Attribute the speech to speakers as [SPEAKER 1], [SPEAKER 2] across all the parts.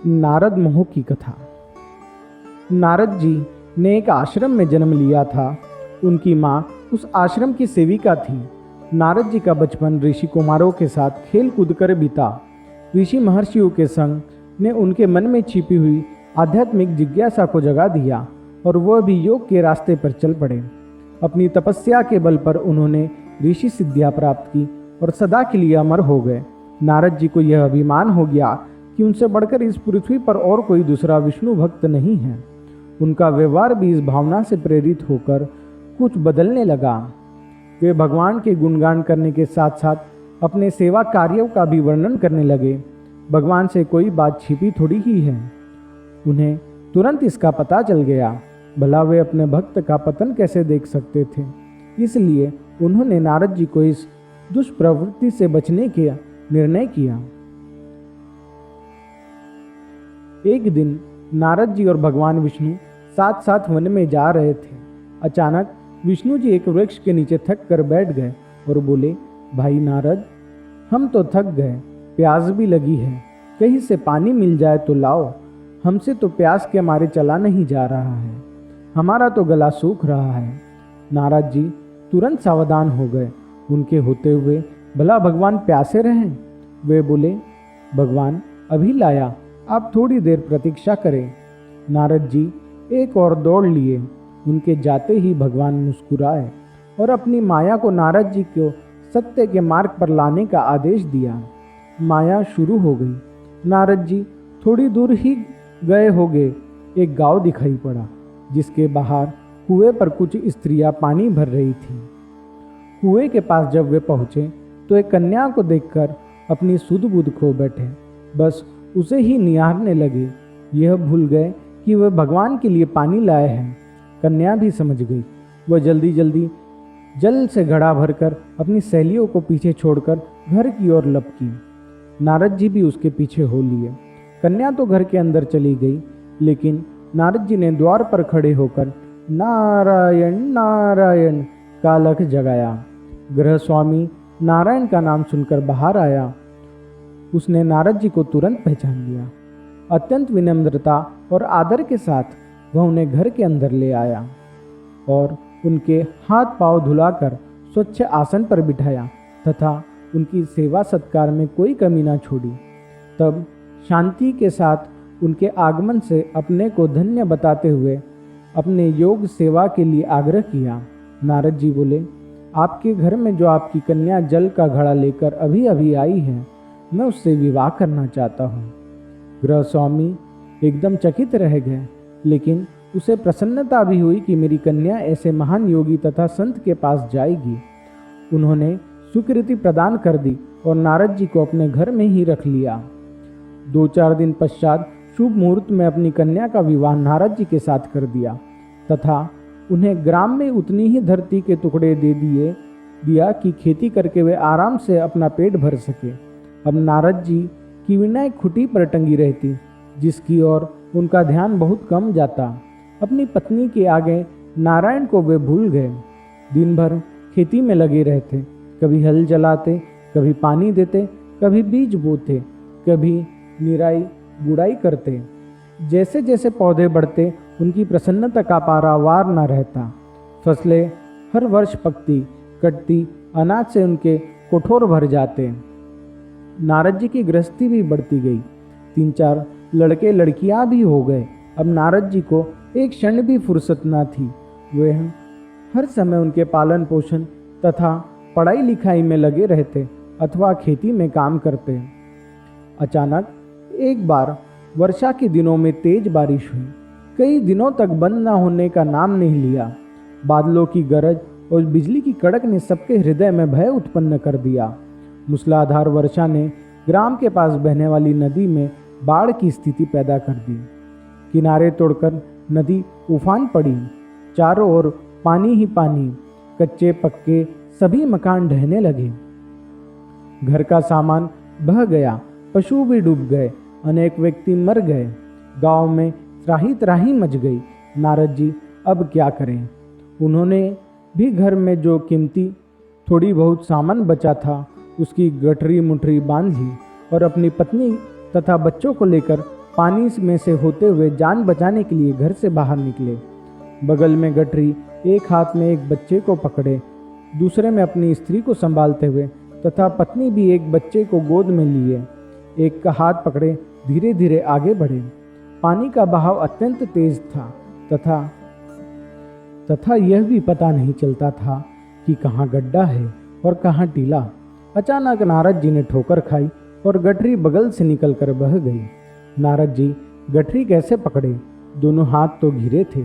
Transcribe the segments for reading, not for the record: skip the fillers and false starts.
[SPEAKER 1] नारद मोह की कथा। नारद जी ने एक आश्रम में जन्म लिया था। उनकी माँ उस आश्रम की सेविका थी। नारद जी का बचपन ऋषि कुमारों के साथ खेल कूद कर बीता। ऋषि महर्षियों के संग ने उनके मन में छिपी हुई आध्यात्मिक जिज्ञासा को जगा दिया और वह भी योग के रास्ते पर चल पड़े। अपनी तपस्या के बल पर उन्होंने ऋषि सिद्धियां प्राप्त की और सदा के लिए अमर हो गए। नारद जी को यह अभिमान हो गया कि उनसे बढ़कर इस पृथ्वी पर और कोई दूसरा विष्णु भक्त नहीं है। उनका व्यवहार भी इस भावना से प्रेरित होकर कुछ बदलने लगा। वे भगवान के गुणगान करने के साथ साथ अपने सेवा कार्यों का भी वर्णन करने लगे। भगवान से कोई बात छिपी थोड़ी ही है। उन्हें तुरंत इसका पता चल गया। भला वे अपने भक्त का पतन कैसे देख सकते थे। इसलिए उन्होंने नारद जी को इस दुष्प्रवृत्ति से बचने का निर्णय किया। एक दिन नारद जी और भगवान विष्णु साथ साथ वन में जा रहे थे। अचानक विष्णु जी एक वृक्ष के नीचे थक कर बैठ गए और बोले, भाई नारद, हम तो थक गए, प्यास भी लगी है, कहीं से पानी मिल जाए तो लाओ। हमसे तो प्यास के मारे चला नहीं जा रहा है, हमारा तो गला सूख रहा है। नारद जी तुरंत सावधान हो गए। उनके होते हुए भला भगवान प्यासे रहें? वे बोले, भगवान अभी लाया, आप थोड़ी देर प्रतीक्षा करें। नारद जी एक और दौड़ लिए। उनके जाते ही भगवान मुस्कुराए और अपनी माया को नारद जी को सत्य के मार्ग पर लाने का आदेश दिया। माया शुरू हो गई। नारद जी थोड़ी दूर ही गए होंगे, एक गांव दिखाई पड़ा जिसके बाहर कुएं पर कुछ स्त्रियां पानी भर रही थीं। कुएं के पास जब वे पहुंचे तो एक कन्या को देखकर अपनी सुध बुध खो बैठे। बस उसे ही निहारने लगे। यह भूल गए कि वह भगवान के लिए पानी लाए हैं। कन्या भी समझ गई। वह जल्दी जल्दी जल से घड़ा भरकर अपनी सहेलियों को पीछे छोड़कर घर की ओर लपकी। नारद जी भी उसके पीछे हो लिए। कन्या तो घर के अंदर चली गई, लेकिन नारद जी ने द्वार पर खड़े होकर नारायण नारायण का लख जगाया। गृह स्वामी नारायण का नाम सुनकर बाहर आया। उसने नारद जी को तुरंत पहचान लिया। अत्यंत विनम्रता और आदर के साथ वह उन्हें घर के अंदर ले आया और उनके हाथ पांव धुलाकर स्वच्छ आसन पर बिठाया तथा उनकी सेवा सत्कार में कोई कमी ना छोड़ी। तब शांति के साथ उनके आगमन से अपने को धन्य बताते हुए अपने योग सेवा के लिए आग्रह किया। नारद जी बोले, आपके घर में जो आपकी कन्या जल का घड़ा लेकर अभी अभी आई है, मैं उससे विवाह करना चाहता हूँ। गृह स्वामी एकदम चकित रह गए, लेकिन उसे प्रसन्नता भी हुई कि मेरी कन्या ऐसे महान योगी तथा संत के पास जाएगी। उन्होंने स्वीकृति प्रदान कर दी और नारद जी को अपने घर में ही रख लिया। 2-4 दिन पश्चात शुभ मुहूर्त में अपनी कन्या का विवाह नारद जी के साथ कर दिया तथा उन्हें ग्राम में उतनी ही धरती के टुकड़े दे दिया कि खेती करके वे आराम से अपना पेट भर सके। अब नारद जी की विनय खुटी पर टंगी रहती, जिसकी ओर उनका ध्यान बहुत कम जाता। अपनी पत्नी के आगे नारायण को वे भूल गए। दिन भर खेती में लगे रहते, कभी हल चलाते, कभी पानी देते, कभी बीज बोते, कभी निराई गुड़ाई करते। जैसे जैसे पौधे बढ़ते, उनकी प्रसन्नता का पारावार न रहता। फसलें हर वर्ष पकती, कटती, अनाज से उनके कोठोर भर जाते। नारद जी की गृहस्थी भी बढ़ती गई। 3-4 लड़के लड़कियां भी हो गए। अब नारद जी को एक क्षण भी फुर्सत न थी। वे हर समय उनके पालन पोषण तथा पढ़ाई लिखाई में लगे रहते अथवा खेती में काम करते। अचानक एक बार वर्षा के दिनों में तेज बारिश हुई। कई दिनों तक बंद न होने का नाम नहीं लिया। बादलों की गरज और बिजली की कड़क ने सबके हृदय में भय उत्पन्न कर दिया। मूसलाधार वर्षा ने ग्राम के पास बहने वाली नदी में बाढ़ की स्थिति पैदा कर दी। किनारे तोड़कर नदी उफान पड़ी। चारों ओर पानी ही पानी। कच्चे पक्के सभी मकान ढहने लगे। घर का सामान बह गया, पशु भी डूब गए, अनेक व्यक्ति मर गए। गांव में त्राही त्राही मच गई। नारद जी अब क्या करें? उन्होंने भी घर में जो कीमती थोड़ी बहुत सामान बचा था उसकी गठरी मुठरी बांध ली और अपनी पत्नी तथा बच्चों को लेकर पानी में से होते हुए जान बचाने के लिए घर से बाहर निकले। बगल में गठरी एक हाथ में एक बच्चे को पकड़े, दूसरे में अपनी स्त्री को संभालते हुए तथा पत्नी भी एक बच्चे को गोद में लिए एक का हाथ पकड़े धीरे धीरे आगे बढ़े। पानी का बहाव अत्यंत तेज था तथा यह भी पता नहीं चलता था कि कहाँ गड्ढा है और कहाँ टीला। अचानक नारद जी ने ठोकर खाई और गठरी बगल से निकलकर बह गई। नारद जी गठरी कैसे पकड़े? दोनों हाथ तो घिरे थे।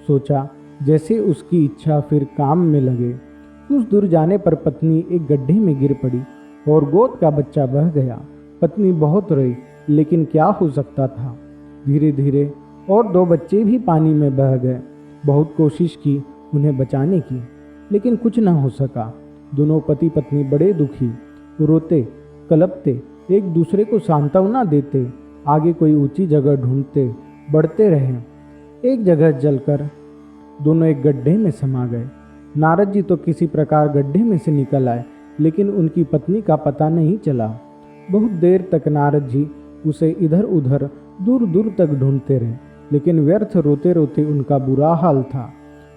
[SPEAKER 1] सोचा जैसे उसकी इच्छा फिर काम में लगे। कुछ दूर जाने पर पत्नी एक गड्ढे में गिर पड़ी और गोद का बच्चा बह गया। पत्नी बहुत रोई, लेकिन क्या हो सकता था। धीरे धीरे और 2 बच्चे भी पानी में बह गए। बहुत कोशिश की उन्हें बचाने की, लेकिन कुछ न हो सका। दोनों पति पत्नी बड़े दुखी, रोते कलपते, एक दूसरे को सांत्वना देते, आगे कोई ऊंची जगह ढूंढते बढ़ते रहे। एक जगह जलकर दोनों एक गड्ढे में समा गए। नारद जी तो किसी प्रकार गड्ढे में से निकल आए, लेकिन उनकी पत्नी का पता नहीं चला। बहुत देर तक नारद जी उसे इधर उधर दूर दूर तक ढूंढते रहे, लेकिन व्यर्थ रोते रोते उनका बुरा हाल था।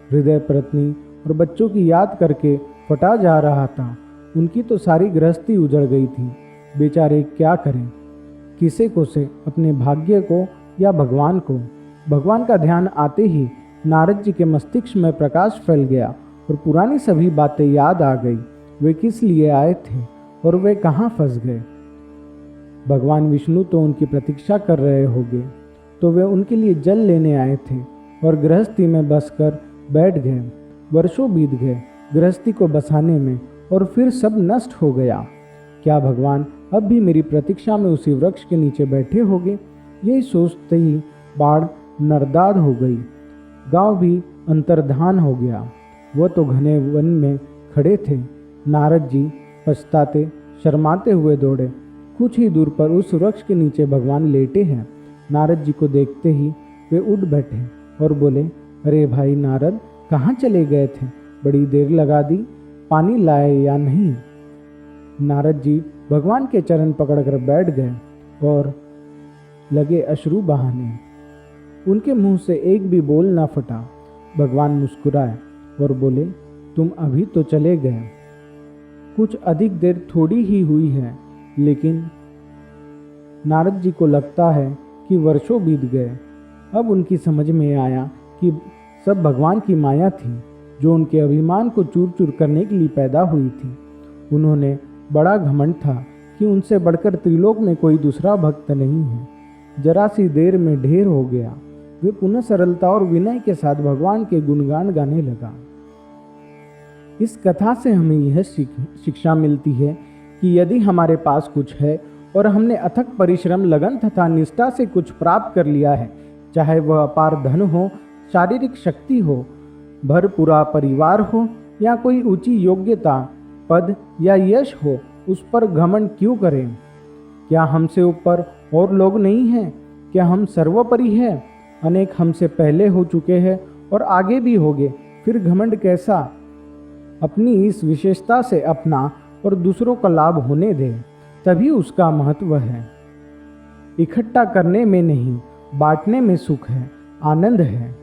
[SPEAKER 1] हृदय पत्नी और बच्चों की याद करके फटा जा रहा था। उनकी तो सारी गृहस्थी उजड़ गई थी। बेचारे क्या करें, किसे को से, अपने भाग्य को या भगवान को। भगवान का ध्यान आते ही नारद जी के मस्तिष्क में प्रकाश फैल गया और पुरानी सभी बातें याद आ गई। वे किस लिए आए थे और वे कहाँ फंस गए। भगवान विष्णु तो उनकी प्रतीक्षा कर रहे होंगे, तो वे उनके लिए जल लेने आए थे और गृहस्थी में बसकर बैठ गए। वर्षों बीत गए गृहस्थी को बसाने में और फिर सब नष्ट हो गया। क्या भगवान अब भी मेरी प्रतीक्षा में उसी वृक्ष के नीचे बैठे होंगे? यही सोचते ही बाढ़ नरदाद हो गई। गांव भी अंतर्धान हो गया। वह तो घने वन में खड़े थे। नारद जी पछताते शर्माते हुए दौड़े। कुछ ही दूर पर उस वृक्ष के नीचे भगवान लेटे हैं। नारद जी को देखते ही वे उठ बैठे और बोले, अरे भाई नारद, कहाँ चले गए थे? बड़ी देर लगा दी, पानी लाए या नहीं? नारद जी भगवान के चरण पकड़कर बैठ गए और लगे अश्रु बहाने। उनके मुंह से एक भी बोल ना फटा। भगवान मुस्कुराए और बोले, तुम अभी तो चले गए। कुछ अधिक देर थोड़ी ही हुई है, लेकिन नारद जी को लगता है कि वर्षों बीत गए। अब उनकी समझ में आया कि सब भगवान की माया थी, जो उनके अभिमान को चूर चूर करने के लिए पैदा हुई थी। उन्होंने बड़ा घमंड था कि उनसे बढ़कर त्रिलोक में कोई दूसरा भक्त नहीं है। जरा सी देर में ढेर हो गया। वे पुनः सरलता और विनय के साथ भगवान के गुणगान गाने लगा। इस कथा से हमें यह शिक्षा मिलती है कि यदि हमारे पास कुछ है और हमने अथक परिश्रम, लगन तथा निष्ठा से कुछ प्राप्त कर लिया है, चाहे वह अपार धन हो, शारीरिक शक्ति हो, भरपूरा परिवार हो या कोई ऊंची योग्यता, पद या यश हो, उस पर घमंड क्यों करें? क्या हमसे ऊपर और लोग नहीं हैं? क्या हम सर्वोपरि हैं? अनेक हमसे पहले हो चुके हैं और आगे भी होंगे, फिर घमंड कैसा? अपनी इस विशेषता से अपना और दूसरों का लाभ होने दे, तभी उसका महत्व है। इकट्ठा करने में नहीं, बांटने में सुख है, आनंद है।